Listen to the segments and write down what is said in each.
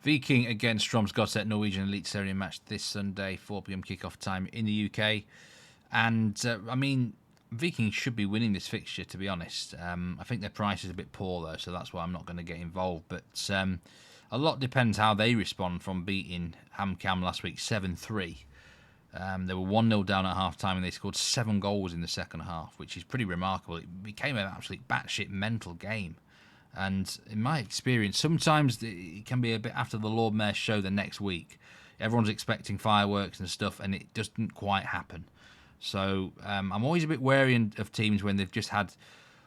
Viking against Strømsgodset, Norwegian Eliteserien match this Sunday, 4 p.m. kickoff time in the UK. And, Viking should be winning this fixture, to be honest. I think their price is a bit poor, though, so that's why I'm not going to get involved. But a lot depends how they respond from beating HamKam last week 7-3. They were 1-0 down at half-time and they scored 7 goals in the second half, which is pretty remarkable. It became an absolute batshit mental game. And in my experience, sometimes it can be a bit after the Lord Mayor show the next week. Everyone's expecting fireworks and stuff, and it doesn't quite happen. So I'm always a bit wary of teams when they've just had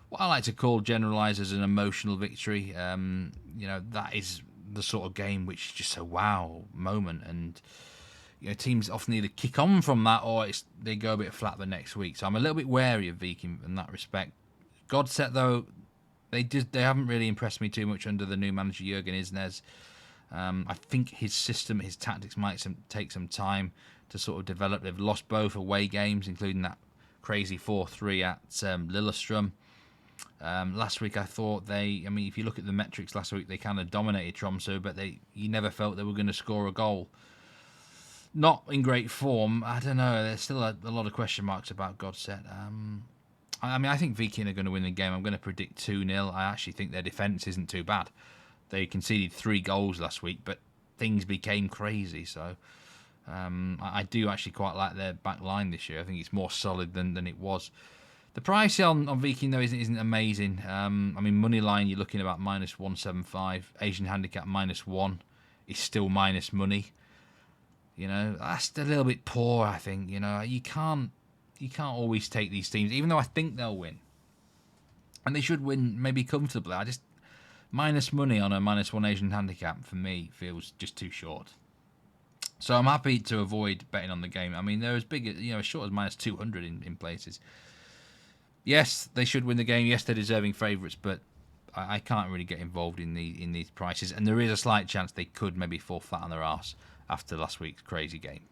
what I like to call generalised as an emotional victory. That is the sort of game which is just a wow moment. And teams often either kick on from that or they go a bit flat the next week. So I'm a little bit wary of Viking in that respect. Godset, though, they haven't really impressed me too much under the new manager Jürgen Isnes. I think his system, his tactics might take some time to sort of develop. They've lost both away games, including that crazy 4-3 at Lillestrøm. Last week I thought if you look at the metrics last week, they kind of dominated Tromsø, but you never felt they were going to score a goal. Not in great form. I don't know. There's still a lot of question marks about Godset. I think Viking are going to win the game. I'm going to predict 2-0. I actually think their defence isn't too bad. They conceded 3 goals last week, but things became crazy. So I do actually quite like their back line this year. I think it's more solid than it was. The price on Viking, though, isn't amazing. Money line, you're looking about -175. Asian handicap -1 is still minus money. That's a little bit poor, I think. You can't always take these teams, even though I think they'll win. And they should win maybe comfortably. I just, minus money on a -1 Asian handicap, for me, feels just too short. So I'm happy to avoid betting on the game. They're as big as, as short as -200 in places. Yes, they should win the game. Yes, they're deserving favourites, but I can't really get involved in these prices. And there is a slight chance they could maybe fall flat on their arse after last week's crazy game.